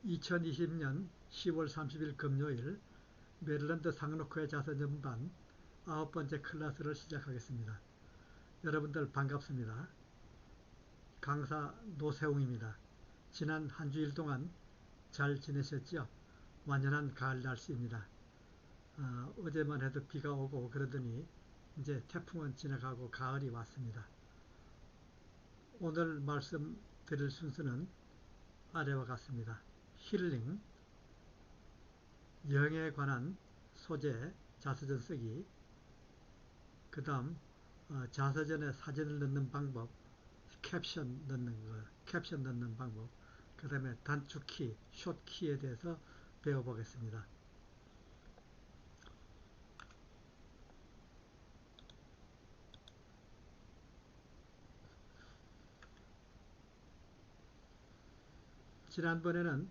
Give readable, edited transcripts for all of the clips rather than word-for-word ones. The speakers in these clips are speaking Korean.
2020년 10월 30일 금요일 메릴랜드 상록회 자서전반 9번째 클래스를 시작하겠습니다. 여러분들 반갑습니다. 강사 노세웅입니다. 지난 한 주일 동안 잘 지내셨죠? 완연한 가을 날씨입니다. 어제만 해도 비가 오고 그러더니 이제 태풍은 지나가고 가을이 왔습니다. 오늘 말씀드릴 순서는 아래와 같습니다. 힐링, 영에 관한 소재, 자서전 쓰기, 그 다음 자서전에 사진을 넣는 방법, 캡션 넣는 방법, 그 다음에 단축키, 숏키에 대해서 배워보겠습니다. 지난번에는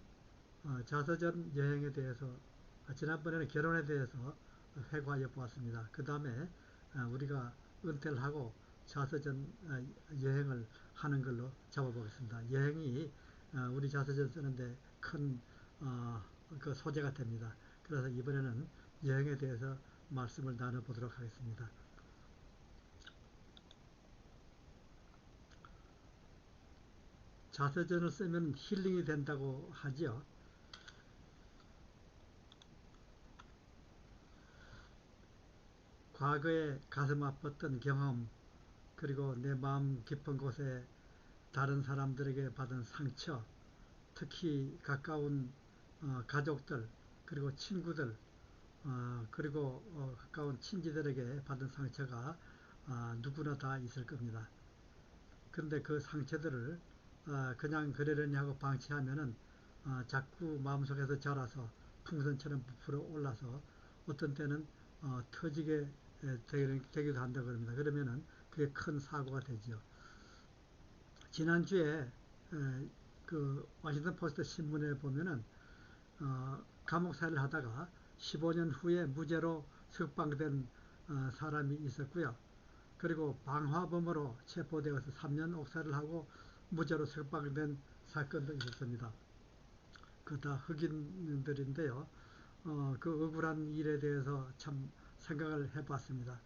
자서전 여행에 대해서, 지난번에는 결혼에 대해서 회고하여 보았습니다. 그 다음에 우리가 은퇴를 하고 자서전 여행을 하는 걸로 잡아보겠습니다. 여행이 우리 자서전 쓰는데 큰 그 소재가 됩니다. 그래서 이번에는 여행에 대해서 말씀을 나눠보도록 하겠습니다. 자서전을 쓰면 힐링이 된다고 하죠. 과거에 가슴 아팠던 경험, 그리고 내 마음 깊은 곳에 다른 사람들에게 받은 상처, 특히 가까운 가족들, 그리고 친구들, 그리고 가까운 친지들에게 받은 상처가 누구나 다 있을 겁니다. 그런데 그 상처들을 그냥 그러려니 하고 방치하면은 자꾸 마음속에서 자라서 풍선처럼 부풀어 올라서 어떤 때는 터지게 되기도 한다고 합니다. 그러면은 그게 큰 사고가 되죠. 지난주에 그 워싱턴 포스트 신문에 보면은 감옥 생활을 하다가 15년 후에 무죄로 석방된 사람이 있었고요. 그리고 방화범으로 체포되어서 3년 옥살이를 하고 무죄로 석방된 사건도 있었습니다. 그 다 흑인들인데요. 그 억울한 일에 대해서 참 생각을 해봤습니다.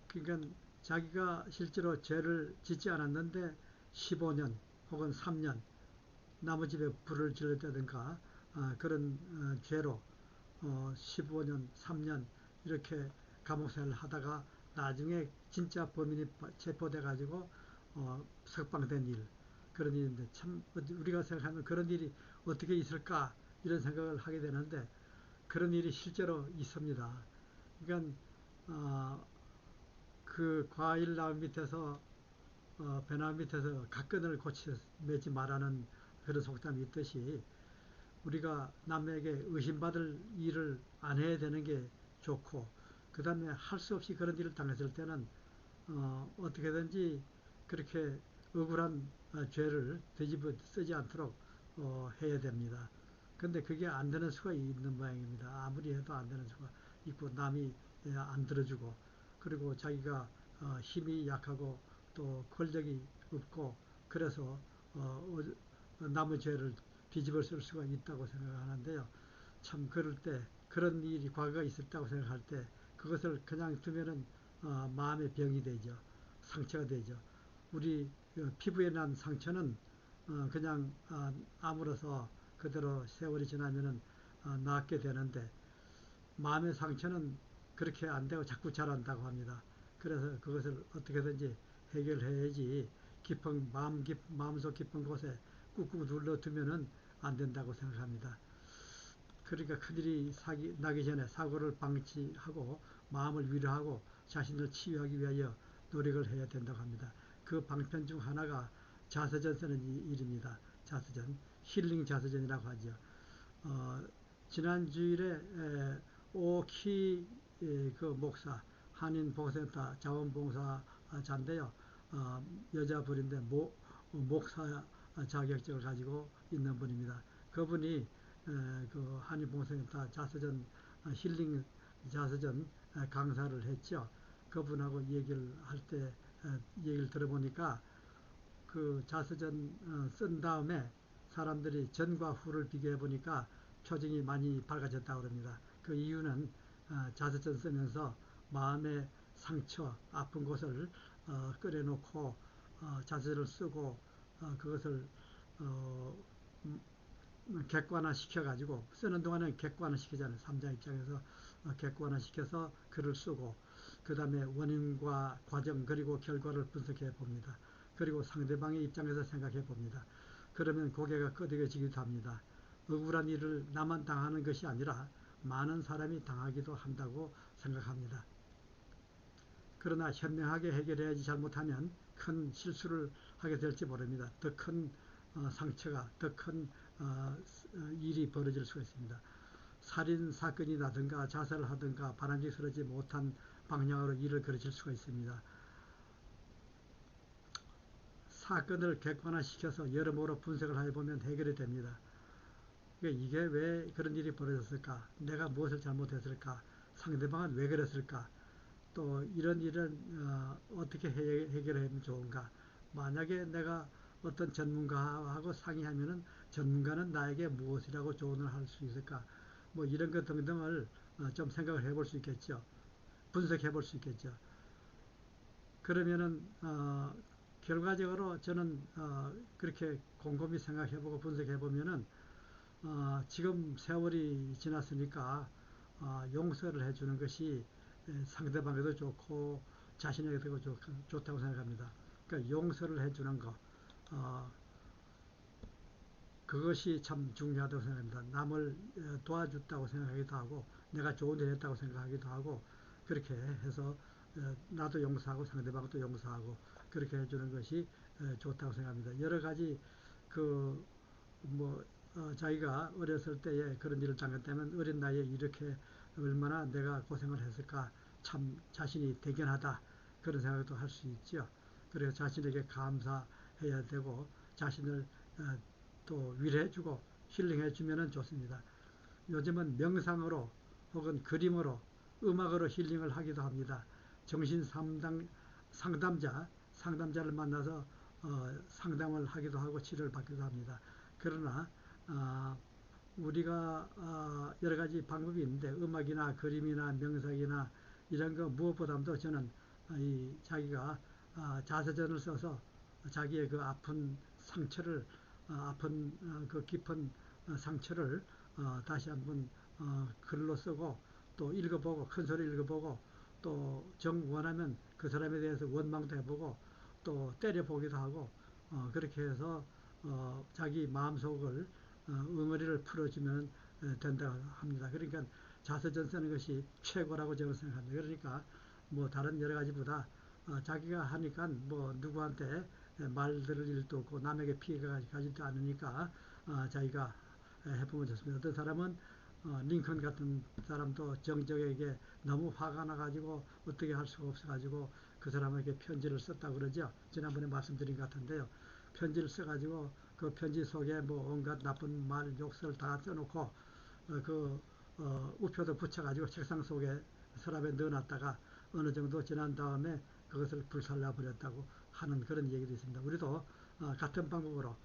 그러니까 자기가 실제로 죄를 짓지 않았는데 15년 혹은 3년 남의 집에 불을 질렀다든가 그런 죄로 15년, 3년 이렇게 감옥생활을 하다가 나중에 진짜 범인이 체포돼 가지고 석방된 일, 그런 일인데 참 우리가 생각하면 그런 일이 어떻게 있을까 이런 생각을 하게 되는데 그런 일이 실제로 있습니다. 그러니까 그 과일 나무 밑에서 배나무 밑에서 갓끈을 고쳐 매지 말라는 그런 속담이 있듯이 우리가 남에게 의심받을 일을 안 해야 되는 게 좋고, 그 다음에 할 수 없이 그런 일을 당했을 때는 어떻게든지 그렇게 억울한 죄를 되짚어 쓰지 않도록 해야 됩니다. 근데 그게 안 되는 수가 있는 모양입니다. 아무리 해도 안 되는 수가 있고, 남이 안 들어주고, 그리고 자기가 힘이 약하고 또 권력이 없고, 그래서 남의 죄를 뒤집어 쓸 수가 있다고 생각하는데요. 참 그럴 때 그런 일이 과거가 있었다고 생각할 때 그것을 그냥 두면은 마음의 병이 되죠. 상처가 되죠. 우리 피부에 난 상처는 그냥 아물어서 그대로 세월이 지나면은 낫게 되는데 마음의 상처는 그렇게 안 되고 자꾸 자란다고 합니다. 그래서 그것을 어떻게든지 해결해야지 마음속 깊은 곳에 꾹꾹 눌러두면은 안 된다고 생각합니다. 그러니까 큰일이 나기 전에 사고를 방지하고 마음을 위로하고 자신을 치유하기 위하여 노력을 해야 된다고 합니다. 그 방편 중 하나가 자서전 쓰는 일입니다. 자서전, 힐링 자서전이라고 하죠. 지난주일에 오키 그 목사, 한인복센터 자원봉사자인데요. 여자분인데 목사 자격증을 가지고 있는 분입니다. 그분이 그 한인봉사센터 자서전 힐링 자서전 강사를 했죠. 그분하고 얘기를 할 때 얘기를 들어보니까 그 자서전 쓴 다음에 사람들이 전과 후를 비교해 보니까 표정이 많이 밝아졌다고 합니다. 그 이유는 자서전 쓰면서 마음의 상처, 아픈 곳을 꺼내놓고 자서전을 쓰고 그것을 어, 객관화 시켜가지고 쓰는 동안에 객관화 시키잖아요. 3자 입장에서 객관화 시켜서 글을 쓰고 그 다음에 원인과 과정 그리고 결과를 분석해 봅니다. 그리고 상대방의 입장에서 생각해 봅니다. 그러면 고개가 끄덕여지기도 합니다. 억울한 일을 나만 당하는 것이 아니라 많은 사람이 당하기도 한다고 생각합니다. 그러나 현명하게 해결해야지 잘못하면 큰 실수를 하게 될지 모릅니다. 더 큰 상처가 더 큰 일이 벌어질 수가 있습니다. 살인 사건이 나든가 자살을 하든가 바람직스러지 못한 방향으로 일을 그르칠 수가 있습니다. 사건을 객관화시켜서 여러모로 분석을 해보면 해결이 됩니다. 이게 왜 그런 일이 벌어졌을까? 내가 무엇을 잘못했을까? 상대방은 왜 그랬을까? 또 이런 일은 어떻게 해결하면 좋은가? 만약에 내가 어떤 전문가하고 상의하면은 전문가는 나에게 무엇이라고 조언을 할 수 있을까? 뭐 이런 것 등등을 좀 생각을 해볼 수 있겠죠. 분석해 볼 수 있겠죠. 그러면은 결과적으로 저는 그렇게 곰곰이 생각해보고 분석해보면은 지금 세월이 지났으니까 용서를 해주는 것이 상대방에도 좋고 자신에게도 좋다고 생각합니다. 그러니까 용서를 해주는 것 그것이 참 중요하다고 생각합니다. 남을 도와줬다고 생각하기도 하고 내가 좋은 일 했다고 생각하기도 하고 그렇게 해서 나도 용서하고 상대방도 용서하고 그렇게 해주는 것이 좋다고 생각합니다. 여러 가지 그 뭐 자기가 어렸을 때에 그런 일을 당했다면 어린 나이에 이렇게 얼마나 내가 고생을 했을까 참 자신이 대견하다 그런 생각도 할 수 있죠. 그래서 자신에게 감사해야 되고 자신을 또 위로해주고 힐링해주면 좋습니다. 요즘은 명상으로 혹은 그림으로 음악으로 힐링을 하기도 합니다. 정신 상담자를 만나서 상담을 하기도 하고 치료를 받기도 합니다. 그러나 우리가 여러 가지 방법이 있는데 음악이나 그림이나 명상이나 이런 거 무엇보다도 저는 이 자기가 자서전을 써서 자기의 그 아픈 상처를 아픈 그 깊은 상처를 다시 한번 글로 쓰고 또 읽어보고 큰 소리 읽어보고 또 정 원하면 그 사람에 대해서 원망도 해보고 또 때려보기도 하고 그렇게 해서 자기 마음속을 응어리를 풀어주면 된다고 합니다. 그러니까 자서전 쓰는 것이 최고라고 저는 생각합니다. 그러니까 뭐 다른 여러 가지보다 자기가 하니까 뭐 누구한테 말 들을 일도 없고 남에게 피해가 가지도 않으니까 자기가 해보면 좋습니다. 어떤 사람은 링컨 같은 사람도 정적에게 너무 화가 나가지고 어떻게 할 수가 없어가지고 그 사람에게 편지를 썼다고 그러죠. 지난번에 말씀드린 것 같은데요. 편지를 써가지고 그 편지 속에 뭐 온갖 나쁜 말, 욕설 다 써놓고 우표도 붙여가지고 책상 속에 서랍에 넣어놨다가 어느 정도 지난 다음에 그것을 불살라 버렸다고 하는 그런 얘기도 있습니다. 우리도 같은 방법으로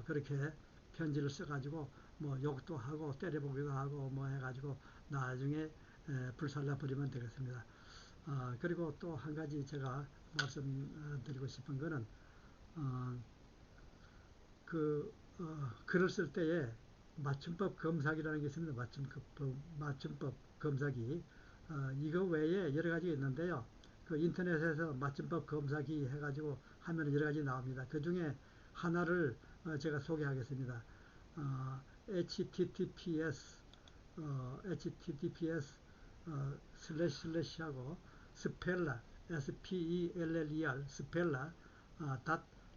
그렇게 편지를 써가지고 뭐 욕도 하고 때려보기도 하고 뭐 해가지고 나중에 불살라 버리면 되겠습니다. 그리고 또 한 가지 제가 말씀드리고 싶은 거는 어, 글을 쓸 때에 맞춤법 검사기라는 게 있습니다. 맞춤법 검사기. 이거 외에 여러 가지가 있는데요. 그 인터넷에서 맞춤법 검사기 해가지고 하면 여러 가지 나옵니다. 그 중에 하나를 제가 소개하겠습니다. https https 하고 스펠라 speller 스펠라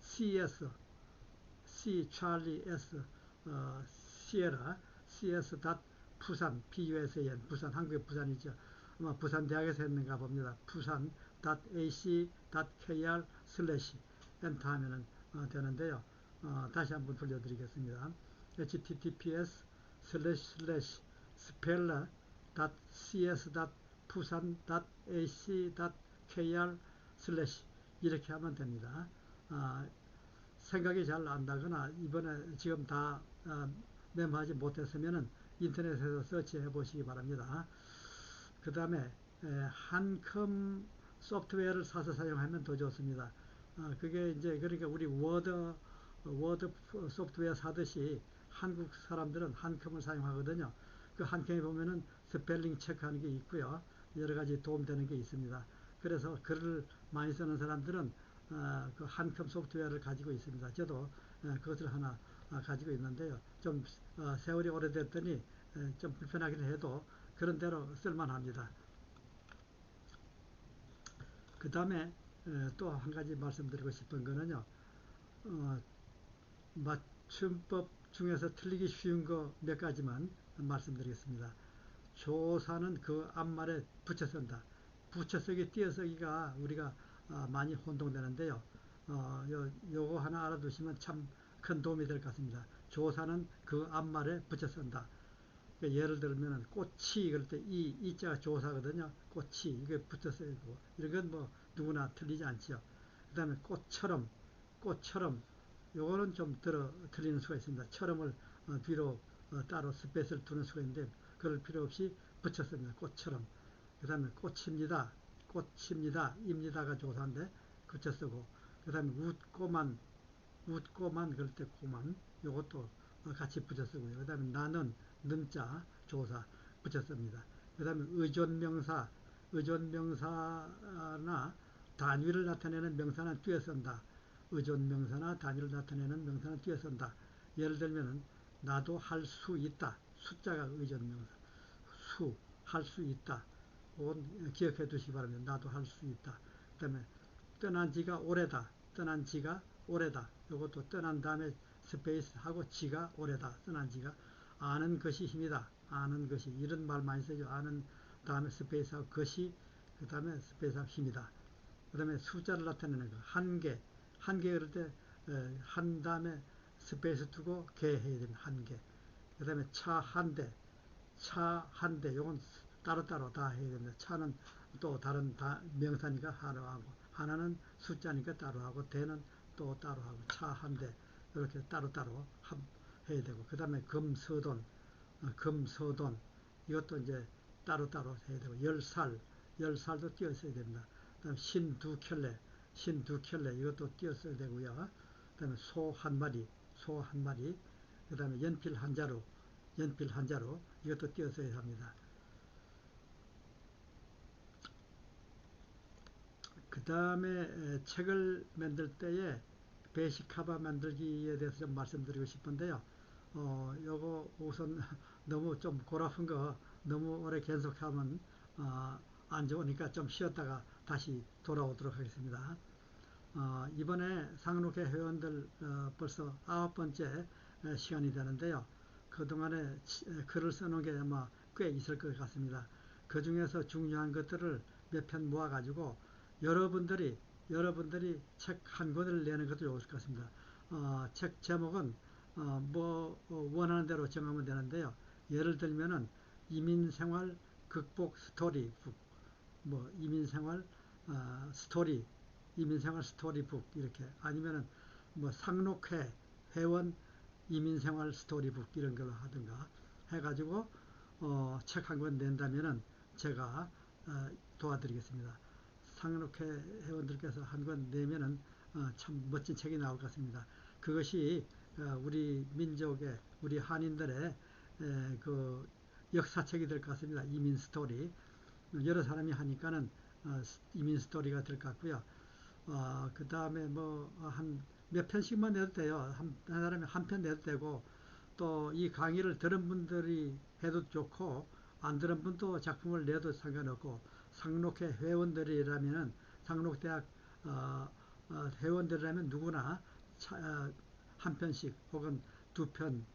.cs C 찰리 S 시에라 CS 부산 PUSAN 부산 한국의 부산이죠. 아마 부산 대학에서 했는가 봅니다. 부산 .ac.kr 슬래시 엔터 하면은 되는데요. 다시 한번 돌려드리겠습니다. https 슬래시 스펠러 .cs 부산 .ac.kr 슬래시 이렇게 하면 됩니다. 생각이 잘 안 나거나 이번에 지금 다 메모하지 못했으면은 인터넷에서 서치해 보시기 바랍니다. 그 다음에 한컴 소프트웨어를 사서 사용하면 더 좋습니다. 그게 이제 그러니까 우리 워드 소프트웨어 사듯이 한국 사람들은 한컴을 사용하거든요. 그 한컴에 보면은 스펠링 체크하는 게 있고요. 여러 가지 도움되는 게 있습니다. 그래서 글을 많이 쓰는 사람들은 그 한컴 소프트웨어를 가지고 있습니다. 저도 그것을 하나 가지고 있는데요. 좀 세월이 오래됐더니 좀 불편하긴 해도 그런 대로 쓸만합니다. 그 다음에 또 한 가지 말씀드리고 싶은 거는요. 어, 맞춤법 중에서 틀리기 쉬운 거 몇 가지만 말씀드리겠습니다. 조사는 그 앞말에 붙여 쓴다. 붙여쓰기, 띄어쓰기가 우리가 많이 혼동되는데요. 요거 하나 알아두시면 참 큰 도움이 될 것 같습니다. 조사는 그 앞말에 붙여 쓴다. 그러니까 예를 들면 꽃이 그럴 때 이자가 조사거든요. 꽃이 이게 붙어 쓰이고 이런 건 뭐 누구나 틀리지 않지요. 그 다음에 꽃처럼 요거는 좀 틀리는 수가 있습니다. 처럼을 뒤로 따로 스페이스를 두는 수가 있는데 그럴 필요 없이 붙였습니다. 꽃처럼. 그 다음에 꽃입니다. 입니다가 조사인데 붙여 쓰고 그 다음에 웃고만 그럴 때 고만 요것도 같이 붙여 쓰고요. 그 다음에 나는 는자 조사 붙여 씁니다. 그 다음에 의존명사나 단위를 나타내는 명사는 띄어 쓴다. 의존명사나 단위를 나타내는 명사는 띄어 쓴다. 예를 들면은 나도 할 수 있다. 숫자가 의존명사. 할 수 있다. 그건 기억해 두시기 바랍니다. 나도 할 수 있다. 그 다음에 떠난 지가 오래다. 떠난 지가 오래다. 이것도 떠난 다음에 스페이스 하고 지가 오래다. 떠난 지가 아는 것이 힘이다. 아는 것이 이런 말 많이 쓰죠. 아는 다음에 스페이스하고 것이 그 다음에 스페이스하고 힘이다. 그 다음에 숫자를 나타내는 거. 한 개 그럴 때 한 다음에 스페이스 두고 개 해야 됩니다. 한 개. 그 다음에 차 한 대. 요건 따로따로 다 해야 됩니다. 차는 또 다른 명사니까 하나 하고 하나는 숫자니까 따로 하고 대는 또 따로 하고 차 한 대. 이렇게 따로따로 해야 되고 그 다음에 금서돈 이것도 이제 따로따로 해야 되고 열살도 띄어 써야 됩니다. 그 다음에 신 두 켤레 이것도 띄어 써야 되고요. 그 다음에 소 한 마리 그 다음에 연필 한 자루 이것도 띄어 써야 합니다. 그 다음에 책을 만들 때에 베이직 카바 만들기에 대해서 좀 말씀드리고 싶은데요. 요거 우선 너무 좀 골아픈 거 너무 오래 계속하면 안 좋으니까 좀 쉬었다가 다시 돌아오도록 하겠습니다. 이번에 상록회 회원들 벌써 9번째 시간이 되는데요. 그동안에 글을 써놓은 게 아마 꽤 있을 것 같습니다. 그 중에서 중요한 것들을 몇 편 모아가지고 여러분들이 책 한 권을 내는 것도 좋을 것 같습니다. 책 제목은 원하는 대로 정하면 되는데요. 예를 들면은 이민생활 극복 스토리북, 이민생활 스토리, 이민생활 스토리북 이렇게 아니면은 상록회 회원 이민생활 스토리북 이런 걸로 하든가 해가지고 책 한 권 낸다면은 제가 도와드리겠습니다. 상록회 회원들께서 한 권 내면은 참 멋진 책이 나올 것 같습니다. 그것이 우리 민족의 우리 한인들의 그 역사책이 될 것 같습니다. 이민 스토리 여러 사람이 하니까는 이민 스토리가 될 것 같고요. 그 다음에 한 몇 편씩만 내도 돼요. 한 사람이 한 편 내도 되고 또 이 강의를 들은 분들이 해도 좋고 안 들은 분도 작품을 내도 상관없고 상록회 회원들이라면은 상록대학 회원들이라면 누구나 한 편씩 혹은 두 편,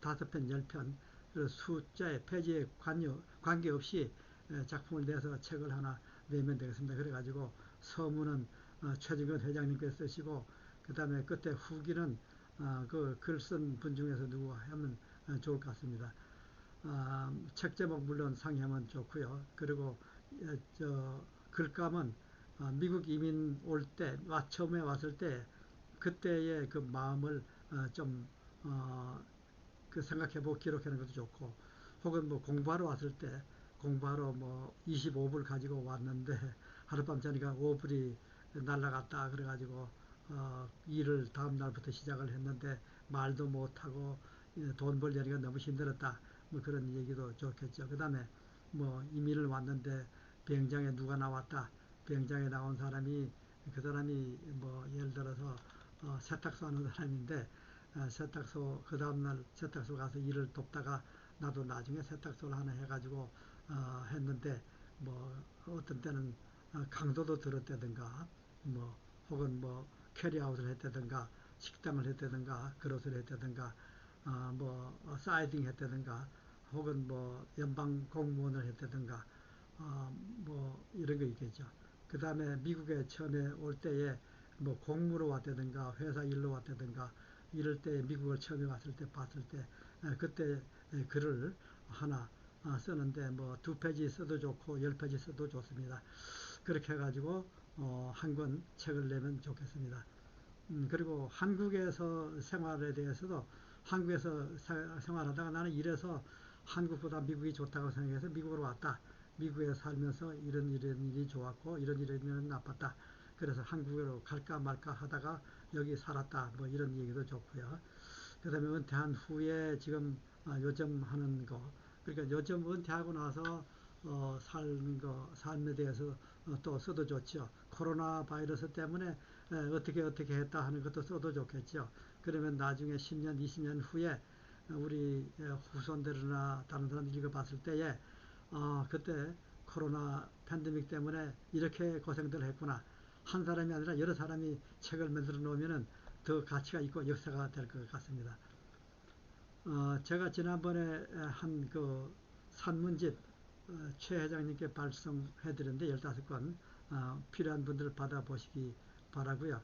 다섯 편, 열 편, 숫자에 페이지에 관계없이 작품을 내서 책을 하나 내면 되겠습니다. 그래가지고 서문은 최진근 회장님께서 쓰시고 그 다음에 끝에 후기는 그 글 쓴 분 중에서 누구 하면 좋을 것 같습니다. 책 제목 물론 상의하면 좋고요. 그리고 글감은 미국 이민 올 때, 처음에 왔을 때 그때의 그 마음을 좀 어, 그 생각해보고 기록하는 것도 좋고, 혹은 뭐 공부하러 왔을 때 공부하러 뭐 25불 가지고 왔는데 하룻밤 자니까 5불이 날라갔다 그래가지고 일을 다음 날부터 시작을 했는데 말도 못하고 돈 벌려니까 너무 힘들었다, 뭐 그런 얘기도 좋겠죠. 그 다음에 뭐 이민을 왔는데 비행장에 누가 나왔다, 비행장에 나온 사람이, 그 사람이 뭐 예를 들어서 세탁소 하는 사람인데 세탁소 그 다음날 세탁소 가서 일을 돕다가 나도 나중에 세탁소를 하나 해가지고 했는데 뭐 어떤 때는 강도도 들었다든가 뭐 혹은 뭐 캐리아웃을 했다든가 식당을 했다든가 그릇을 했다든가 뭐 사이딩 했다든가 혹은 뭐 연방 공무원을 했다든가 뭐 이런 거 있겠죠. 그 다음에 미국에 처음에 올 때에 뭐 공무로 왔다든가 회사 일로 왔다든가 이럴 때 미국을 처음에 왔을 때 봤을 때 그때 글을 하나 쓰는데 뭐 2페이지 써도 좋고 10페이지 써도 좋습니다. 그렇게 해가지고 한 권 책을 내면 좋겠습니다. 그리고 한국에서 생활에 대해서도 한국에서 생활하다가 나는 이래서 한국보다 미국이 좋다고 생각해서 미국으로 왔다. 미국에 살면서 이런 일이 좋았고 이런 일은 나빴다. 그래서 한국으로 갈까 말까 하다가 여기 살았다. 뭐 이런 얘기도 좋고요. 그 다음에 은퇴한 후에 지금 요즘 하는 거, 그러니까 요즘 은퇴하고 나서 사는 거, 삶에 대해서 또 써도 좋죠. 코로나 바이러스 때문에 어떻게 했다 하는 것도 써도 좋겠죠. 그러면 나중에 10년, 20년 후에 우리 후손들이나 다른 사람 읽어봤을 때에 그때 코로나 팬데믹 때문에 이렇게 고생들 했구나. 한 사람이 아니라 여러 사람이 책을 만들어 놓으면 더 가치가 있고 역사가 될 것 같습니다. 제가 지난번에 한 그 산문집 최 회장님께 발송해드렸는데 15권 필요한 분들 받아보시기 바라고요.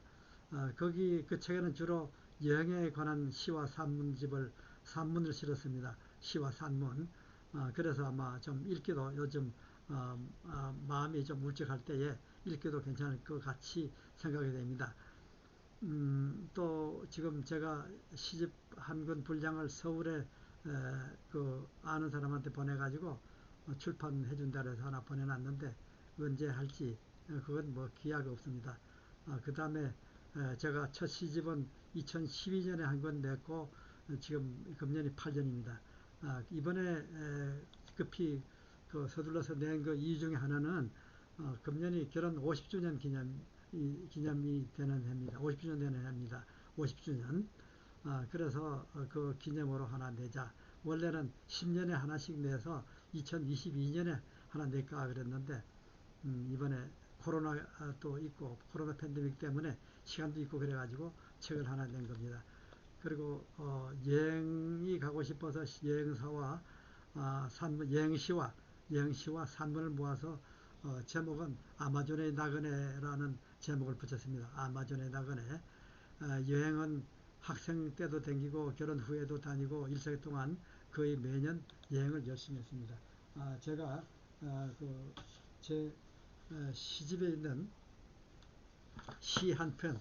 거기 그 책에는 주로 여행에 관한 시와 산문을 실었습니다. 시와 산문. 그래서 아마 좀 읽기도 요즘 마음이 좀 울적할 때에 읽기도 괜찮을 것 같이 생각이 됩니다. 또 지금 제가 시집 한 권 분량을 서울에 그 아는 사람한테 보내가지고 출판해 준다 해서 하나 보내놨는데 언제 할지 그건 뭐 기약 없습니다. 그 다음에 제가 첫 시집은 2012년에 한 권 냈고 지금 금년이 8년입니다. 이번에 급히 그 서둘러서 낸 그 이유 중에 하나는 금년이 결혼 50주년 기념이 되는 해입니다. 50주년 되는 해입니다. 50주년. 그래서 그 기념으로 하나 내자. 원래는 10년에 하나씩 내서 2022년에 하나 낼까 그랬는데 이번에 코로나도 있고 코로나 팬데믹 때문에 시간도 있고 그래가지고 책을 하나 낸 겁니다. 그리고 여행이 가고 싶어서 여행사와 여행시와 산문을 모아서 제목은 아마존의 나그네라는 제목을 붙였습니다. 아마존의 나그네. 여행은 학생 때도 다니고 결혼 후에도 다니고 일생 동안 거의 매년 여행을 열심히 했습니다. 제가 제 시집에 있는 시 한 편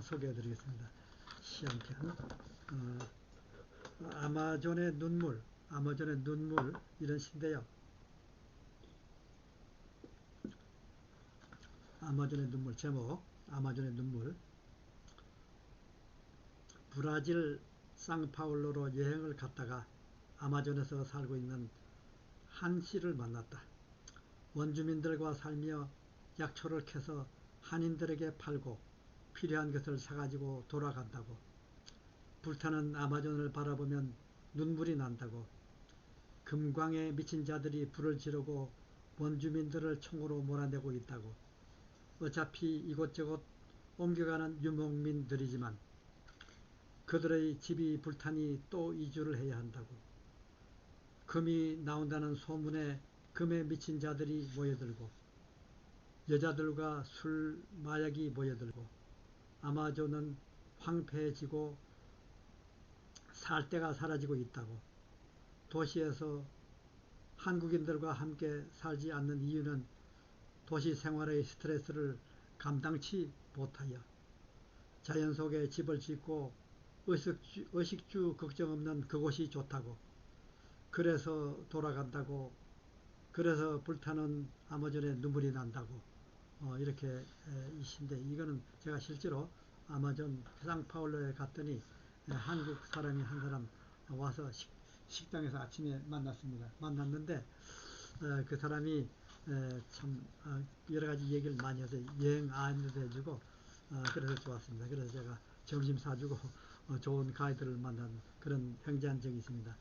소개해 드리겠습니다. 시 한 편. 아마존의 눈물 이런 시인데요. 아마존의 눈물 제목 아마존의 눈물. 브라질 상파울로로 여행을 갔다가 아마존에서 살고 있는 한 씨를 만났다. 원주민들과 살며 약초를 캐서 한인들에게 팔고 필요한 것을 사가지고 돌아간다고. 불타는 아마존을 바라보면 눈물이 난다고. 금광에 미친 자들이 불을 지르고 원주민들을 총으로 몰아내고 있다고. 어차피 이곳저곳 옮겨가는 유목민들이지만 그들의 집이 불타니 또 이주를 해야 한다고. 금이 나온다는 소문에 금에 미친 자들이 모여들고 여자들과 술 마약이 모여들고 아마존은 황폐해지고 살 데가 사라지고 있다고. 도시에서 한국인들과 함께 살지 않는 이유는 도시 생활의 스트레스를 감당치 못하여 자연 속에 집을 짓고 의식주 걱정 없는 그곳이 좋다고, 그래서 돌아간다고, 그래서 불타는 아마존에 눈물이 난다고, 이렇게 이신데, 이거는 제가 실제로 아마존 상파울로에 갔더니 한국 사람이 한 사람 와서 식당에서 아침에 만났는데, 그 사람이 참 여러 가지 얘기를 많이 해서 여행 안내도 해주고, 그래서 좋았습니다. 그래서 제가 점심 사주고 좋은 가이드를 만난 그런 행제한 적이 있습니다.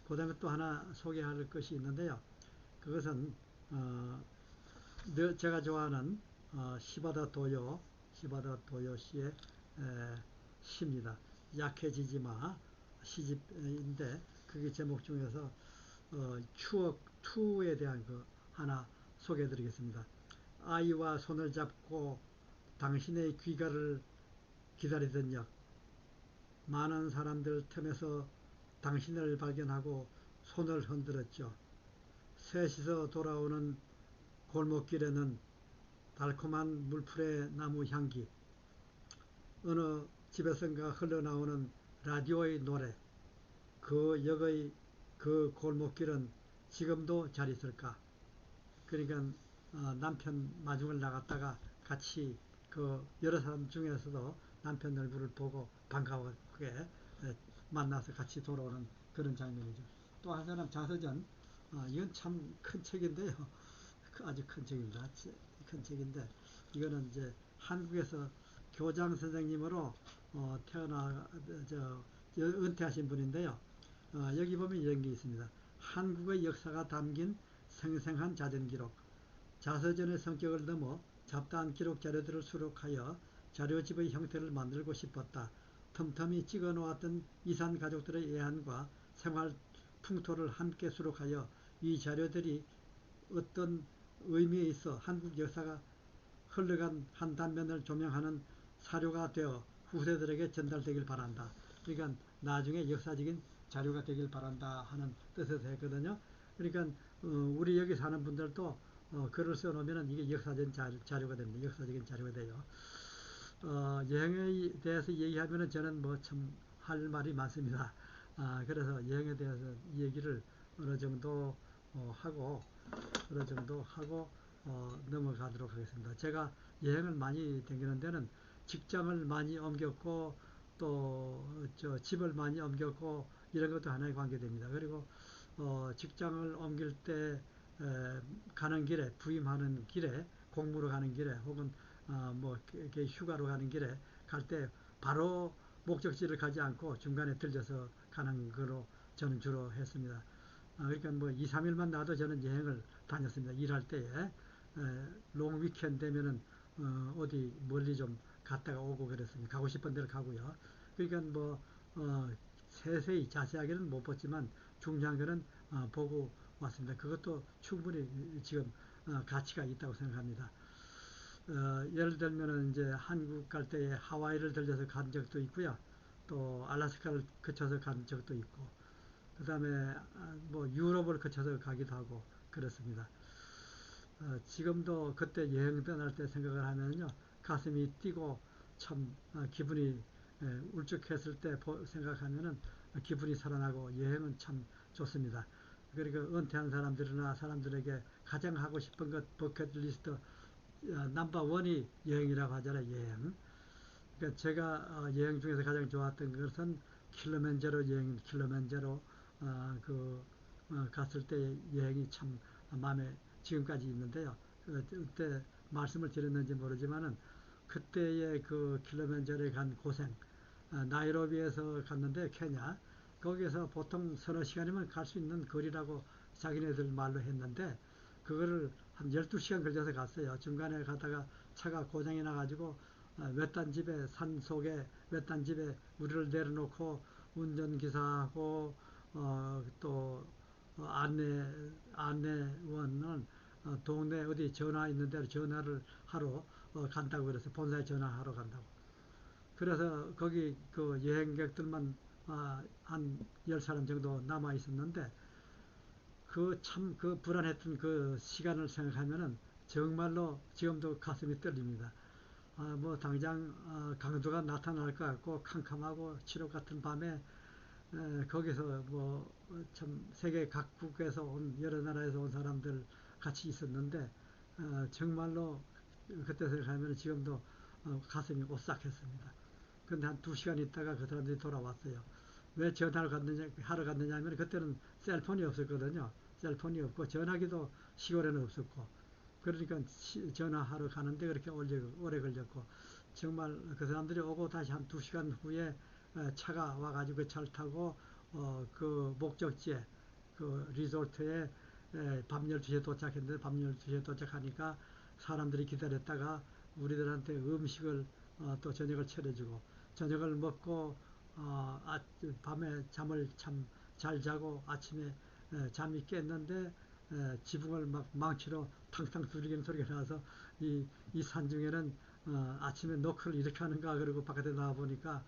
그 다음에 또 하나 소개할 것이 있는데요. 그것은 제가 좋아하는 시바다 도요 씨의 시입니다. 약해지지 마 시집인데, 그게 제목 중에서 추억 2에 대한 거 하나 소개해 드리겠습니다. 아이와 손을 잡고 당신의 귀가를 기다리던 역, 많은 사람들 틈에서 당신을 발견하고 손을 흔들었죠. 셋이서 돌아오는 골목길에는 달콤한 물풀의 나무 향기, 어느 집에선가 흘러나오는 라디오의 노래, 그 역의 그 골목길은 지금도 잘 있을까? 그러니까 남편 마중을 나갔다가 같이 그 여러 사람 중에서도 남편 얼굴을 보고 반가웠게 만나서 같이 돌아오는 그런 장면이죠. 또 한 사람 자서전, 이건 참 큰 책인데요. 아주 큰 책입니다. 큰 책인데, 이거는 이제 한국에서 교장 선생님으로 태어나 은퇴하신 분인데요. 여기 보면 이런 게 있습니다. 한국의 역사가 담긴 생생한 자전기록, 자서전의 성격을 넘어 잡다한 기록 자료들을 수록하여 자료집의 형태를 만들고 싶었다. 틈틈이 찍어 놓았던 이산 가족들의 애환과 생활 풍토를 함께 수록하여 이 자료들이 어떤 의미에 있어 한국 역사가 흘러간 한 단면을 조명하는 사료가 되어 후세들에게 전달되길 바란다. 그러니까 나중에 역사적인 자료가 되길 바란다 하는 뜻에서 했거든요. 그러니까 우리 여기 사는 분들도 글을 써놓으면 이게 역사적인 자료가 됩니다. 역사적인 자료가 돼요. 여행에 대해서 얘기하면 저는 뭐 참 할 말이 많습니다. 그래서 여행에 대해서 얘기를 어느 정도 하고 어느 정도 하고 넘어가도록 하겠습니다. 제가 여행을 많이 다니는 데는 직장을 많이 옮겼고, 또 집을 많이 옮겼고, 이런 것도 하나의 관계됩니다. 그리고 직장을 옮길 때 가는 길에, 부임하는 길에, 공무로 가는 길에, 혹은 뭐 이렇게 휴가로 가는 길에 갈 때 바로 목적지를 가지 않고 중간에 들려서 가는 거로 저는 주로 했습니다. 그러니까 뭐 2, 3일만 나도 저는 여행을 다녔습니다. 일할 때에 롱 위켄드 되면은 어디 멀리 좀 갔다가 오고 그랬습니다. 가고 싶은 데를 가고요. 그러니까 뭐 세세히 자세하게는 못 봤지만 중요한 거는 보고 왔습니다. 그것도 충분히 지금 가치가 있다고 생각합니다. 예를 들면은 이제 한국 갈 때에 하와이를 들려서 간 적도 있고요. 또 알래스카를 거쳐서 간 적도 있고, 그 다음에 뭐 유럽을 거쳐서 가기도 하고 그렇습니다. 지금도 그때 여행 떠날 때 생각을 하면요, 가슴이 뛰고 참 기분이 울적했을 때 생각하면은 기분이 살아나고 여행은 참 좋습니다. 그러니까 은퇴한 사람들이나 사람들에게 가장 하고 싶은 것 버킷리스트 넘버 원이 여행이라고 하잖아요. 여행. 그러니까 제가 여행 중에서 가장 좋았던 것은 킬리만자로 여행, 킬리만자로 갔을 때 여행이 참 마음에 지금까지 있는데요. 그때 말씀을 드렸는지 모르지만은 그때의 그 킬리만자로에 간 고생, 나이로비에서 갔는데 케냐, 거기에서 보통 서너 시간이면 갈 수 있는 거리라고 자기네들 말로 했는데, 그거를 한 12시간 걸려서 갔어요. 중간에 가다가 차가 고장이 나가지고 외딴 집에, 산 속에 외딴 집에 우리를 내려놓고 운전기사하고 또 안내원은 동네 어디 전화 있는 데로 전화를 하러 간다고 그래서 본사에 전화하러 간다고. 그래서 거기 그 여행객들만 한 10사람 정도 남아 있었는데, 그 참 그 불안했던 그 시간을 생각하면은 정말로 지금도 가슴이 떨립니다. 뭐 당장 강도가 나타날 것 같고 캄캄하고 칠흑 같은 밤에 거기서 뭐 참 세계 각국에서 온 여러 나라에서 온 사람들 같이 있었는데 정말로 그때 생각하면 지금도 가슴이 오싹했습니다. 근데 한 2시간 있다가 그 사람들이 돌아왔어요. 왜 전화를 하러 갔느냐 하면 그때는 셀폰이 없었거든요. 셀폰이 없고 전화기도 시골에는 없었고 그러니까 전화하러 가는데 그렇게 오래 걸렸고 정말 그 사람들이 오고 다시 한 2시간 후에 차가 와가지고 그 차를 타고 그 목적지에 그 리조트에 밤 12시에 도착했는데 밤 12시에 도착하니까 사람들이 기다렸다가 우리들한테 음식을 또 저녁을 차려주고 저녁을 먹고 밤에 잠을 참 잘 자고 아침에 잠이 깼는데 지붕을 막 망치로 탕탕 두드리는 소리가 나서 이 산중에는 아침에 노크를 이렇게 하는가 그러고 바깥에 나와 보니까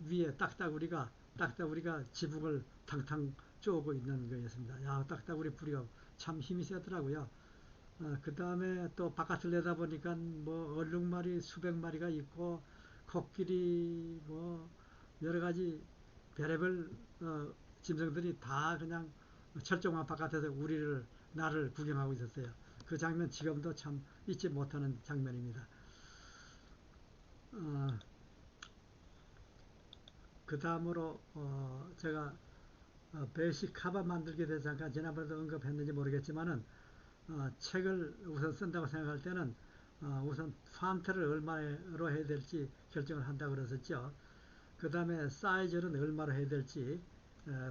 위에 딱따구리가 지붕을 탕탕 쪼고 있는 거였습니다. 야, 딱따구리 뿌리가 참 힘이 세더라고요. 그 다음에 또 바깥을 내다보니까 뭐 얼룩말이 수백 마리가 있고 코끼리 뭐 여러 가지 별의별 짐승들이 다 그냥 철조망 바깥에서 나를 구경하고 있었어요. 그 장면 지금도 참 잊지 못하는 장면입니다. 그 다음으로 제가 베이식 카바 만들기 대해서 잠깐 지난번에도 언급했는지 모르겠지만은 책을 우선 쓴다고 생각할 때는 우선 판트를 얼마로 해야 될지 결정을 한다고 그랬었죠. 그 다음에 사이즈는 얼마로 해야 될지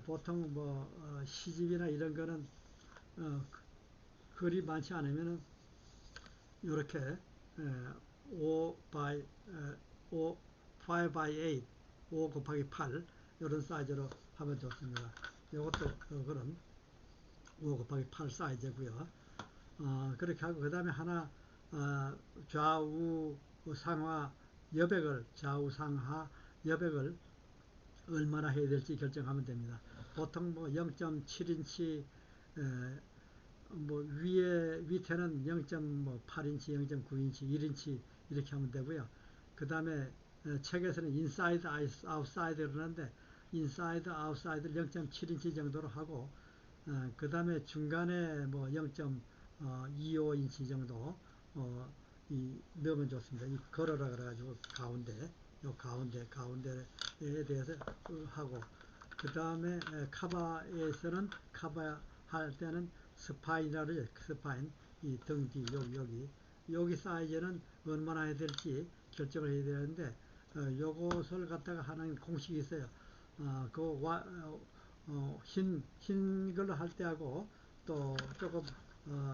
보통 뭐 시집이나 이런 거는 글이 많지 않으면은 이렇게 5 by 5 by 8 5 곱하기 8 이런 사이즈로 하면 좋습니다. 이것도 그런 5 곱하기 8 사이즈고요. 그렇게 하고 그 다음에 하나 좌우 상하 여백을 좌우 상하 여백을 얼마나 해야 될지 결정하면 됩니다. 보통 뭐 0.7인치 뭐 밑에는 0.8인치, 0.9인치, 1인치 이렇게 하면 되고요. 그 다음에 책에서는 인사이드, 아웃사이드 그러는데 인사이드, 아웃사이드 0.7인치 정도로 하고 그 다음에 중간에 뭐 0.25인치 정도 넣으면 좋습니다. 이 걸어라 그래가지고 가운데에 대해서 하고 그 다음에 카바 할 때는 스파인이라고 그러죠. 스파인 이 등 뒤 여기 사이즈는 얼마나 해야 될지 결정을 해야 되는데 요것을 갖다가 하는 공식이 있어요. 흰 걸로 할 때하고 또 조금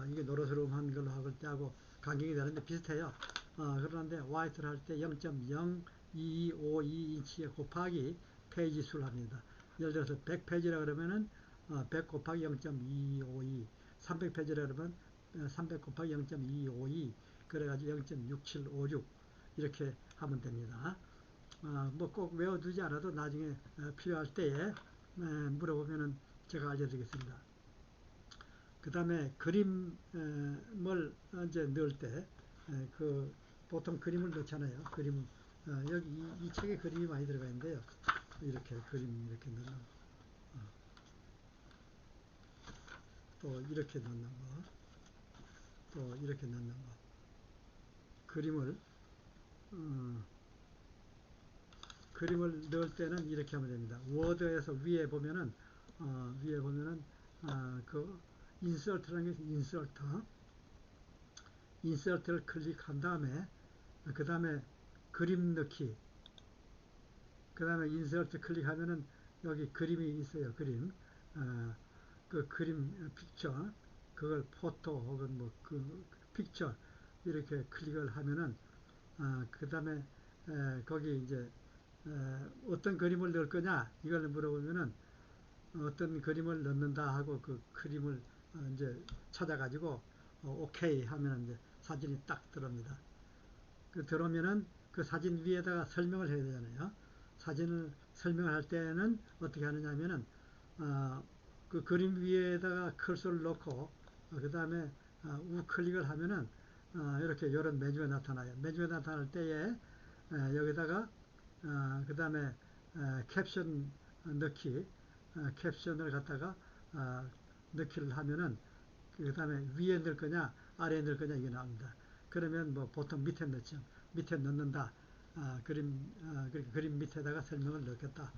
이게 노릇스러운 걸로 할 때하고 간격이 다른데 비슷해요. 그런데 화이트를 할 때 0.0252인치에 곱하기 페이지 수를 합니다. 예를 들어서 100페이지라 그러면은 100 곱하기 0.252 300페이지라 그러면 300 곱하기 0.252 그래가지고 0.6756 이렇게 하면 됩니다. 뭐 꼭 외워두지 않아도 나중에 필요할 때에 물어보면은 제가 알려드리겠습니다. 그 다음에 그림을 이제 넣을 때 보통 그림을 넣잖아요. 여기 이 책에 그림이 많이 들어가 있는데요. 이렇게 그림 이렇게 넣는 거, 또 이렇게 넣는 거, 또 이렇게 넣는 거. 그림을 어, 그림을 넣을 때는 이렇게 하면 됩니다. 워드에서 위에 보면은 그 인서트라는 게 인서트를 클릭한 다음에 그 다음에 그림 넣기 그 다음에 인서트 클릭하면은 여기 그림이 있어요. 그 그림 픽처 그걸 포토 혹은 뭐 그 픽처 이렇게 클릭을 하면은 그 다음에 거기 이제 어떤 그림을 넣을 거냐 이걸 물어보면은 어떤 그림을 넣는다 하고 그 그림을 이제 찾아가지고 오케이 하면 이제 사진이 딱 들어옵니다. 그 들어오면은 그 사진 위에다가 설명을 해야 되잖아요. 사진을 설명을 할 때는 어떻게 하느냐 하면은 그 그림 위에다가 커서를 놓고 그 다음에 우클릭을 하면은 이렇게 이런 메뉴가 나타나요. 메뉴가 나타날 때에 여기다가 그 다음에 캡션 넣기, 캡션을 갖다가 넣기를 하면은 그 다음에 위에 넣을 거냐 아래에 넣을 거냐 이게 나옵니다. 그러면 뭐 보통 밑에 넣죠. 밑에 넣는다. 그림 밑에다가 설명을 넣겠다.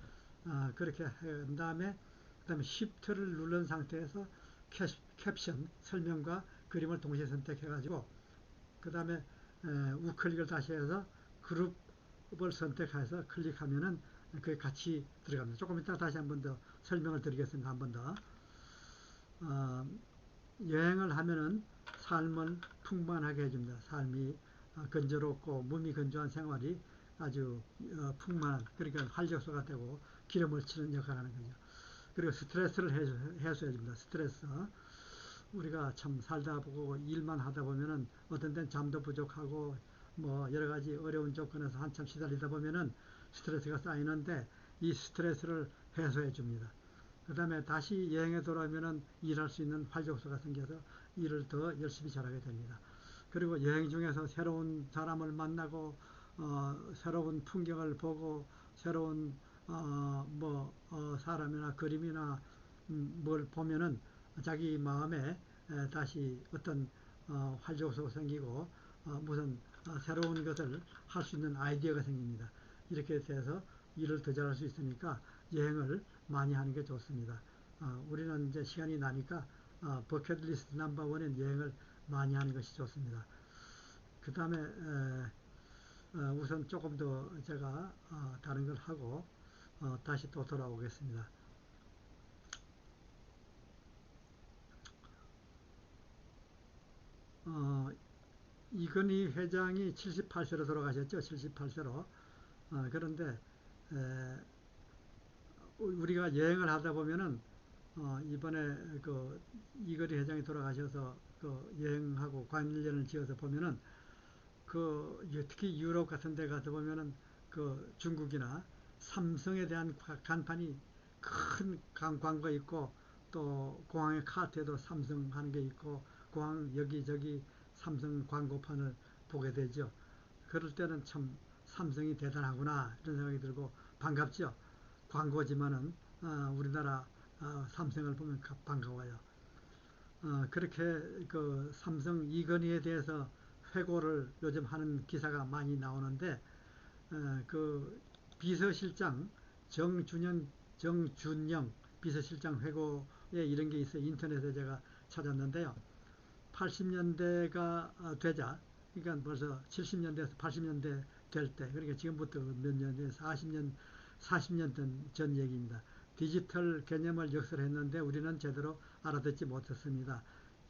그렇게 한 다음에 그다음에 Shift를 누른 상태에서 캡션 설명과 그림을 동시에 선택해 가지고 그 다음에 우클릭을 다시 해서 그룹을 선택해서 클릭하면은 그게 같이 들어갑니다. 조금 이따 다시 한 번 더 설명을 드리겠습니다. 한 번 더. 어, 여행을 하면은 삶을 풍만하게 해줍니다. 삶이 건조롭고 몸이 건조한 생활이 아주 풍만한, 그러니까 활력소가 되고 기름을 치는 역할을 하는 거죠. 그리고 스트레스를 해소해줍니다. 스트레스. 우리가 참 살다 보고 일만 하다 보면은 어떤 때는 잠도 부족하고 뭐 여러 가지 어려운 조건에서 한참 시달리다 보면은 스트레스가 쌓이는데 이 스트레스를 해소해 줍니다. 그 다음에 다시 여행에 돌아오면은 일할 수 있는 활력소가 생겨서 일을 더 열심히 잘하게 됩니다. 그리고 여행 중에서 새로운 사람을 만나고 새로운 풍경을 보고 새로운 사람이나 그림이나 뭘 보면은 자기 마음에 다시 어떤 활력소가 생기고 무슨 새로운 것을 할 수 있는 아이디어가 생깁니다. 이렇게 돼서 일을 더 잘할 수 있으니까 여행을 많이 하는 게 좋습니다. 우리는 이제 시간이 나니까 버킷리스트 넘버 원인 여행을 많이 하는 것이 좋습니다. 그 다음에 우선 조금 더 제가 다른 걸 하고 다시 또 돌아오겠습니다. 어, 이건희 회장이 78세로 돌아가셨죠. 78세로. 그런데 에, 우리가 여행을 하다 보면은 이번에 그 이건희 회장이 돌아가셔서 그 여행하고 관련을 지어서 보면은 그 특히 유럽 같은 데 가서 보면은 그 중국이나 삼성에 대한 간판이 큰 광고 있고 또 공항의 카트에도 삼성 하는 게 있고 공항 여기저기 삼성 광고판을 보게 되죠. 그럴 때는 참 삼성이 대단하구나 이런 생각이 들고 반갑죠. 광고지만은 우리나라 삼성을 보면 반가워요. 그렇게 그 삼성 이건희에 대해서 회고를 요즘 하는 기사가 많이 나오는데 그 비서실장 정준영 비서실장 회고에 이런 게 있어요. 인터넷에 제가 찾았는데요. 80년대가 되자, 그러니까 벌써 70년대에서 80년대 될 때, 그러니까 지금부터 몇 년, 40년 전 얘기입니다. 디지털 개념을 역설했는데 우리는 제대로 알아듣지 못했습니다.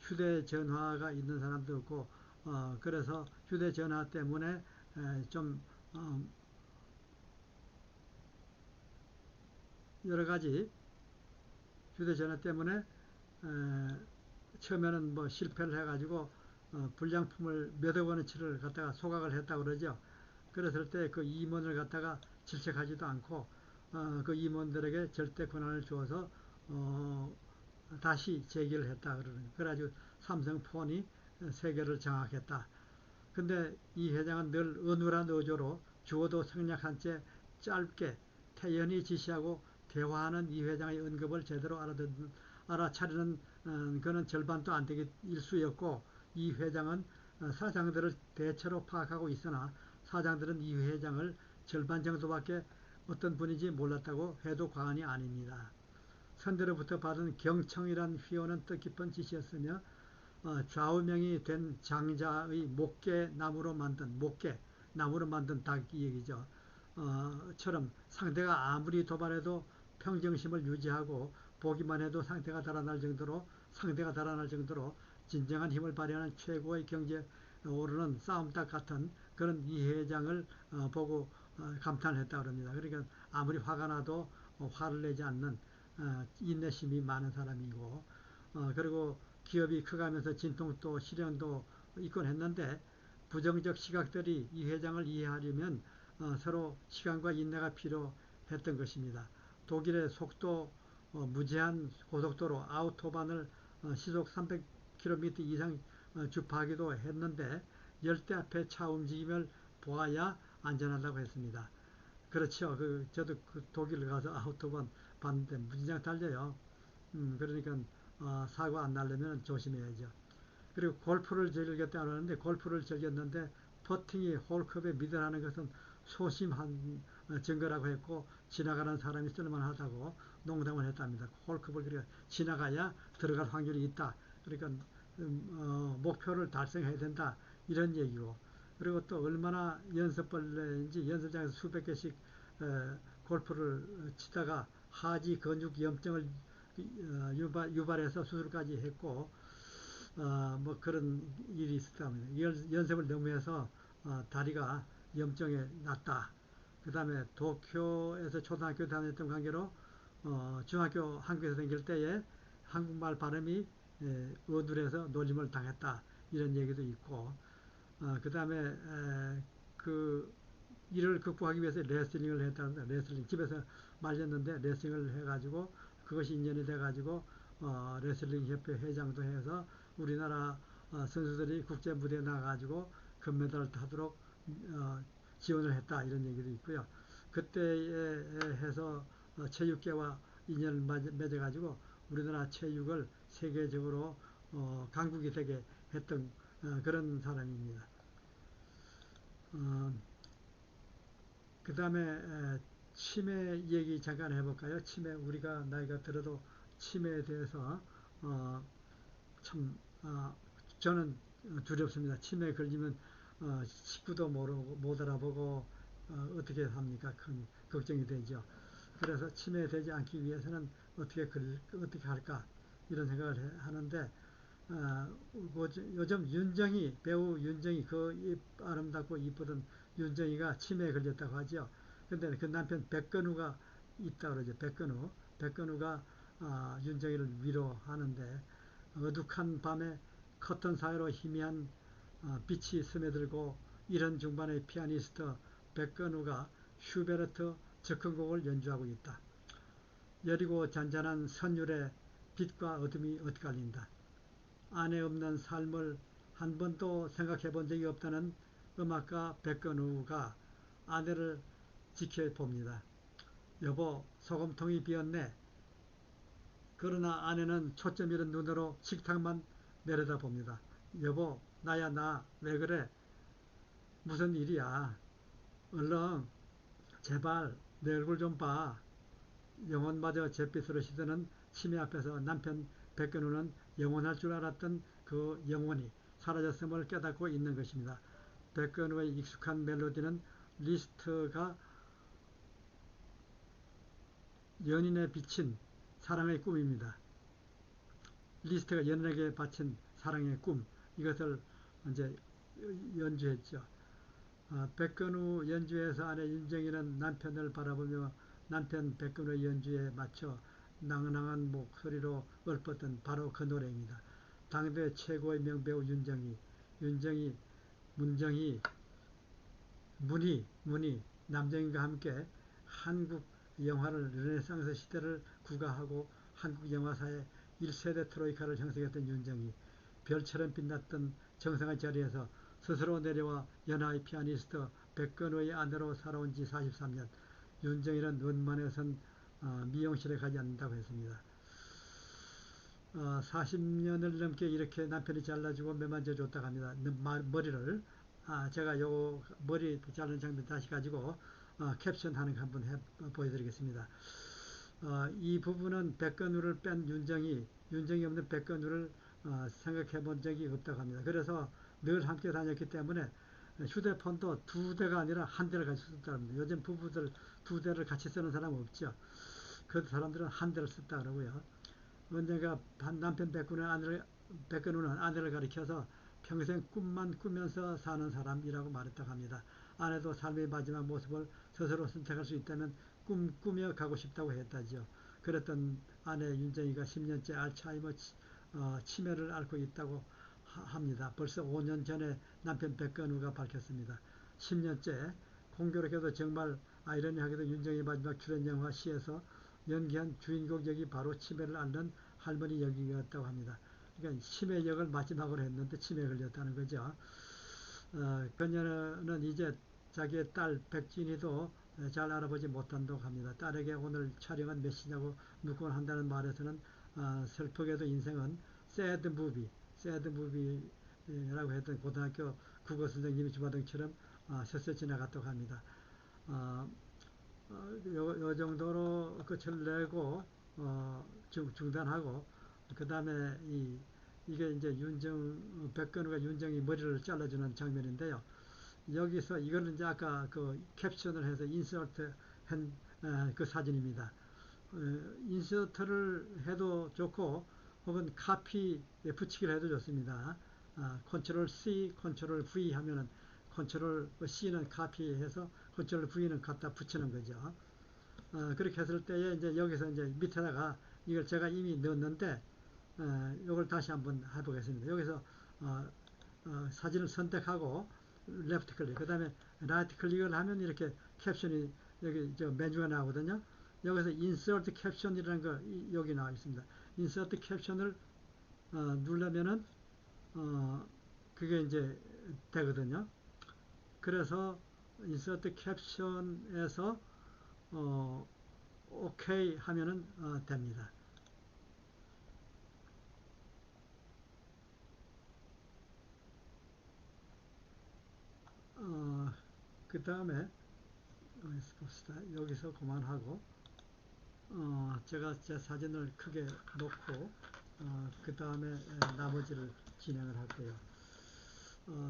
휴대전화가 있는 사람도 없고, 그래서 휴대전화 때문에 좀 여러 가지 휴대전화 때문에 처음에는 뭐 실패를 해가지고 불량품을 몇억 원어치를 갖다가 소각을 했다고 그러죠. 그랬을 때 그 임원을 갖다가 질책하지도 않고 그 임원들에게 절대 권한을 주어서 다시 재기를 했다 그러는 거예요. 그래가지고 삼성폰이 세계를 장악했다. 근데 이 회장은 늘 어눌한 어조로 주어도 생략한 채 짧게 태연히 지시하고 대화하는 이 회장의 언급을 제대로 알아차리는 그는 절반도 안 되게 일수였고 이 회장은 사장들을 대체로 파악하고 있으나 사장들은 이 회장을 절반 정도밖에 어떤 분인지 몰랐다고 해도 과언이 아닙니다. 선대로부터 받은 경청이란 휘어는 뜻깊은 짓이었으며 좌우명이 된 장자의 나무로 만든 닭 이 얘기죠. 처럼 상대가 아무리 도발해도 평정심을 유지하고 보기만 해도 상대가 달아날 정도로 진정한 힘을 발휘하는 최고의 경지에 오르는 싸움닭 같은 그런 이 회장을 보고 감탄했다고 합니다. 그러니까 아무리 화가 나도 화를 내지 않는 인내심이 많은 사람이고 그리고 기업이 커가면서 진통도 시련도 있곤 했는데 부정적 시각들이 이 회장을 이해하려면 서로 시간과 인내가 필요했던 것입니다. 독일의 속도 무제한 고속도로 아우토반을 시속 300km 이상 주파하기도 했는데 열대 앞에 차 움직임을 보아야 안전하다고 했습니다. 그렇죠. 저도 독일 가서 아우토반 봤는데 무진장 달려요. 그러니까 사고 안 나려면 조심해야죠. 그리고 골프를 즐겼다 그러는데 골프를 즐겼는데 퍼팅이 홀컵에 미들하는 것은 소심한 증거라고 했고 지나가는 사람이 쓸만하다고 농담을 했답니다. 홀컵을 그래 지나가야 들어갈 확률이 있다. 그러니까 목표를 달성해야 된다 이런 얘기고 그리고 또 얼마나 연습벌레인지 연습장에서 수백 개씩 골프를 치다가 하지 근육 염증을 유발해서 수술까지 했고 뭐 그런 일이 있었다 합니다. 연습을 너무 해서 다리가 염증에 났다. 그 다음에 도쿄에서 초등학교 다녔던 관계로 중학교 한국에서 다닐 때에 한국말 발음이 어눌해서 놀림을 당했다. 이런 얘기도 있고 그 다음에 그 이를 극복하기 위해서 레슬링을 했다는데 레슬링 집에서 말렸는데 레슬링을 해가지고 그것이 인연이 돼가지고 레슬링 협회 회장도 해서 우리나라 선수들이 국제 무대에 나가가지고 금메달을 타도록 지원을 했다 이런 얘기도 있고요. 그때에 해서 체육계와 인연을 맺어가지고 우리나라 체육을 세계적으로 강국이 되게 했던 그런 사람입니다. 그 다음에 치매 얘기 잠깐 해볼까요? 치매 우리가 나이가 들어도 치매에 대해서 참 저는 두렵습니다. 치매에 걸리면 식구도 모르고 못 알아보고 어떻게 합니까? 큰 걱정이 되죠. 그래서 치매되지 않기 위해서는 어떻게 할까 이런 생각을 하는데 요즘 윤정이 배우 윤정이 그 아름답고 이쁘던 윤정이가 치매에 걸렸다고 하죠. 근데 그 남편 백건우가 있다 그러죠. 백건우가 윤정이를 위로하는데 어둑한 밤에 커튼 사이로 희미한 빛이 스며들고 이런 중반의 피아니스트 백건우가 슈베르트 적흥곡을 연주하고 있다. 여리고 잔잔한 선율에 빛과 어둠이 엇갈린다. 아내 없는 삶을 한 번도 생각해 본 적이 없다는 음악가 백건우가 아내를 지켜봅니다. 여보, 소금통이 비었네. 그러나 아내는 초점 잃은 눈으로 식탁만 내려다봅니다. 여보, 나야 나. 왜 그래? 무슨 일이야? 얼른 제발 내 얼굴 좀 봐. 영혼마저 잿빛으로 시드는 치매 앞에서 남편 백근우는 영원할 줄 알았던 그 영혼이 사라졌음을 깨닫고 있는 것입니다. 백근우의 익숙한 멜로디는 리스트가 연인에 비친 사랑의 꿈입니다. 리스트가 연인에게 바친 사랑의 꿈 이것을 이제 연주했죠. 백근우 연주에서 아내 윤정이는 남편을 바라보며 남편 백근우의 연주에 맞춰 낭낭한 목소리로 읊었던 바로 그 노래입니다. 당대 최고의 명배우 윤정이, 문정이, 문희, 남정인과 함께 한국 영화를 르네상스 시대를 구가하고 한국 영화사의 1세대 트로이카를 형성했던 윤정이, 별처럼 빛났던 정상의 자리에서 스스로 내려와 연하의 피아니스트 백건우의 아내로 살아온 지 43년, 윤정이는 원만에 선 미용실에 가지 않는다고 했습니다. 40년을 넘게 이렇게 남편이 잘라주고 매만져줬다고 합니다. 머리를 제가 요 머리 자르는 장면 다시 가지고 캡션 하는 거 한번 보여드리겠습니다. 이 부분은 백건우를 뺀 윤정이 없는 백건우를 생각해 본 적이 없다고 합니다. 그래서 늘 함께 다녔기 때문에 휴대폰도 두 대가 아니라 한 대를 같이 썼다고 합니다. 요즘 부부들 두 대를 같이 쓰는 사람 없죠. 그 사람들은 한 대를 썼다 그러고요. 언젠가 남편 백근우는 아내를 가리켜서 평생 꿈만 꾸면서 사는 사람이라고 말했다고 합니다. 아내도 삶의 마지막 모습을 스스로 선택할 수 있다면 꾸며 가고 싶다고 했다죠. 그랬던 아내 윤정이가 10년째 알츠하이머 치매를 앓고 있다고 합니다. 벌써 5년 전에 남편 백건우가 밝혔습니다. 10년째 공교롭게도 정말 아이러니하게도 윤정이 마지막 출연 영화 시에서 연기한 주인공 역이 바로 치매를 앓는 할머니 역이었다고 합니다. 그러니까 치매역을 마지막으로 했는데 치매에 걸렸다는 거죠. 그녀는 이제 자기의 딸 백진이도 잘 알아보지 못한다고 합니다. 딸에게 오늘 촬영은 몇 시냐고 묻곤 한다는 말에서는 슬프게도 인생은 새드 무비, 새드 무비라고 했던 고등학교 국어 선생님이 주마등처럼 스쳐 지나갔다고 합니다. 어, 요 정도로 끝을 내고 중단하고 그 다음에 이게 이제 백건우가 윤정이 머리를 잘라주는 장면인데요. 여기서 이거는 이제 아까 그 캡션을 해서 인서트 한 그 사진입니다. 인서트를 해도 좋고 혹은 카피에 붙이기를 해도 좋습니다. 컨트롤 C, 컨트롤 V 하면은 컨트롤 C는 카피해서 컨트롤 V는 갖다 붙이는 거죠. 그렇게 했을 때에 이제 여기서 이제 밑에다가 이걸 제가 이미 넣었는데 이걸 다시 한번 해보겠습니다. 여기서 사진을 선택하고 레프트 클릭, 그 다음에 라이트 클릭을 하면 이렇게 캡션이 여기 저 메뉴가 나오거든요. 여기서 인서트 캡션이라는 거 여기 나와 있습니다. 인서트 캡션을 누르면은 그게 이제 되거든요. 그래서 인서트 캡션에서 오케이 하면은 됩니다. 그 다음에 봅시다. 여기서 그만하고 제가 제 사진을 크게 놓고 그 다음에 나머지를 진행을 할게요.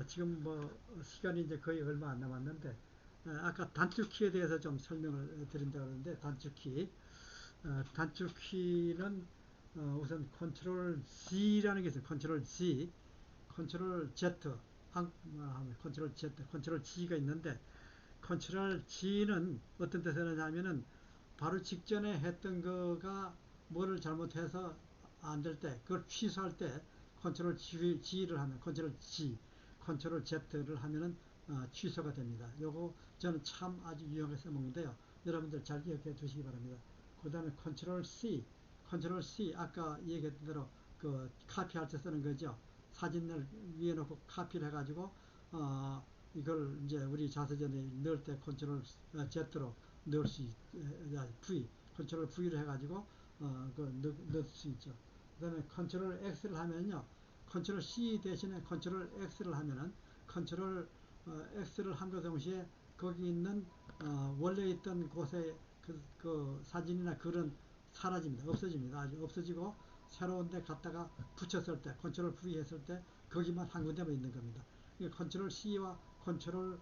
지금 뭐 시간이 이제 거의 얼마 안 남았는데 아까 단축키에 대해서 좀 설명을 드린다고 하는데 단축키는 우선 컨트롤 G라는 게 있어요. 컨트롤 G, 컨트롤 Z, 컨트롤 Z, 컨트롤 G가 있는데 컨트롤 G는 어떤 뜻을 하냐면은 바로 직전에 했던 거가 뭐를 잘못해서 안 될 때, 그걸 취소할 때 컨트롤 G를 하면 컨트롤 G, 컨트롤 Z를 하면은 취소가 됩니다. 요거 저는 참 아주 유용해서 먹는데요. 여러분들 잘 기억해 두시기 바랍니다. 그 다음에 컨트롤 C, 컨트롤 C 아까 얘기했던 대로 그 카피할 때 쓰는 거죠. 사진을 위에 놓고 카피를 해가지고 이걸 이제 우리 자서전에 넣을 때 컨트롤 Z로 넣을 수 V, 컨트롤 V를 해가지고 넣을 수 있죠. 그 다음에 컨트롤 X를 하면요, 컨트롤 C 대신에 컨트롤 X를 하면은 컨트롤 X를 함과 동시에 거기 있는 원래 있던 곳에 그 사진이나 글은 사라집니다. 없어집니다. 아주 없어지고 새로운 데 갖다가 붙였을 때 컨트롤 V 했을 때 거기만 한 군데만 있는 겁니다. 컨트롤 C와 컨트롤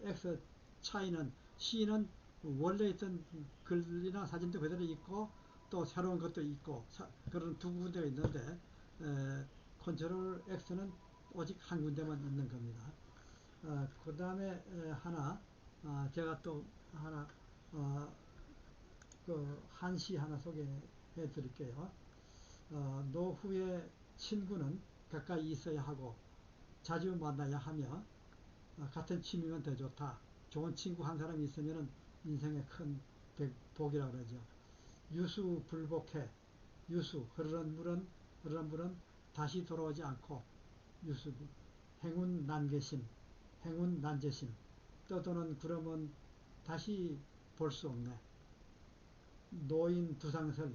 X 차이는 C는 원래 있던 글이나 사진도 그대로 있고 또 새로운 것도 있고 그런 두 군데가 있는데 컨트롤 X는 오직 한 군데만 있는 겁니다. 그 다음에 하나 제가 또 하나 그 한시 하나 소개해 드릴게요. 노후의 친구는 가까이 있어야 하고 자주 만나야 하며 같은 취미면 더 좋다. 좋은 친구 한 사람이 있으면 인생의 큰 복이라고 그러죠. 유수불복해. 유수 흐르는 물은 다시 돌아오지 않고 유수 행운난개심, 행운난제심. 떠도는 구름은 다시 볼 수 없네. 노인 두상설,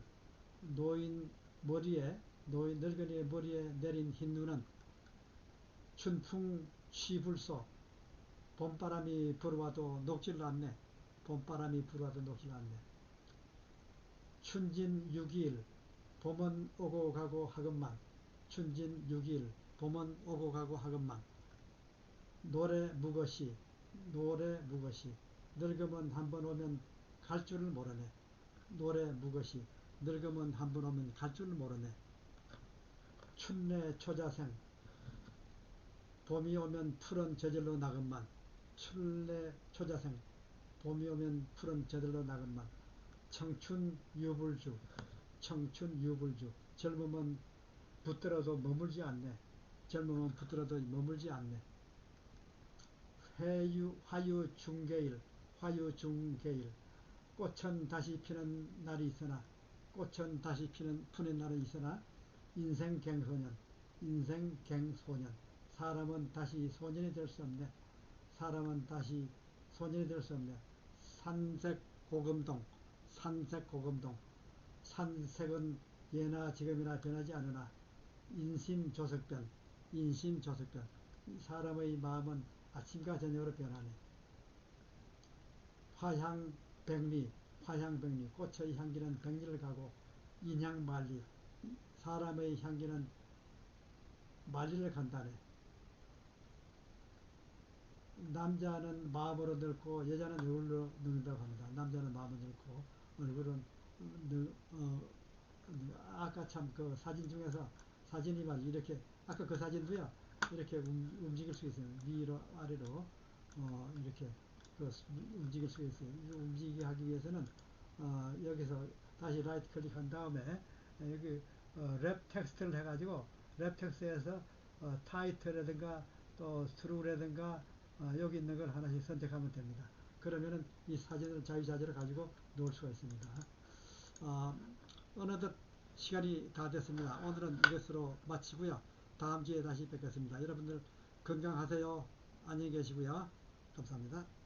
노인 늙은이의 머리에 내린 흰 눈은 춘풍 쉬불소. 봄바람이 불어와도 녹질 않네. 봄바람이 불어와도 녹질 않네. 춘진 6일 봄은 오고 가고 하건만. 춘진 6일 봄은 오고 가고 하건만. 노래 무것이, 노래 무것이. 늙으면 한번 오면 갈 줄을 모르네. 노래 무것이. 늙으면 한번 오면 갈 줄을 모르네. 춘내 초자생. 봄이 오면 푸른 저절로 나건만. 춘내 초자생. 봄이 오면 푸른 저절로 나건만. 청춘 유불주. 청춘 유불주. 젊으면 붙들어도 머물지 않네. 젊으면 붙들어도 머물지 않네. 화유 중개일. 화유 중개일. 꽃은 다시 피는 날이 있으나 꽃은 다시 푸는 날은 있으나 인생갱소년, 인생갱소년. 사람은 다시 소년이 될 수 없네. 사람은 다시 소년이 될 수 없네. 산색고금동, 산색고금동. 산색은 예나 지금이나 변하지 않으나 인심조석변, 인심조석변. 사람의 마음은 아침과 저녁으로 변하네. 화향백리, 화향백리. 꽃의 향기는 백리를 가고 인향만리. 사람의 향기는 만리를 간다네. 남자는 마음으로 늙고 여자는 얼굴로 늙는다고 합니다. 남자는 마음으로 늙고 얼굴은 아까 참 그 사진 중에서 사진이 말 이렇게 아까 그 사진도요 이렇게 움직일 수 있어요. 위로 아래로 이렇게 그 움직일 수 있어요. 움직이게 하기 위해서는 여기서 다시 라이트 클릭한 다음에 여기 랩 텍스트를 해가지고 랩 텍스트에서 타이틀이라든가 또 스루라든가 여기 있는 걸 하나씩 선택하면 됩니다. 그러면은 이 사진을 자유자재로 가지고 놓을 수가 있습니다. 어느덧 시간이 다 됐습니다. 오늘은 이것으로 마치고요. 다음 주에 다시 뵙겠습니다. 여러분들 건강하세요. 안녕히 계시고요. 감사합니다.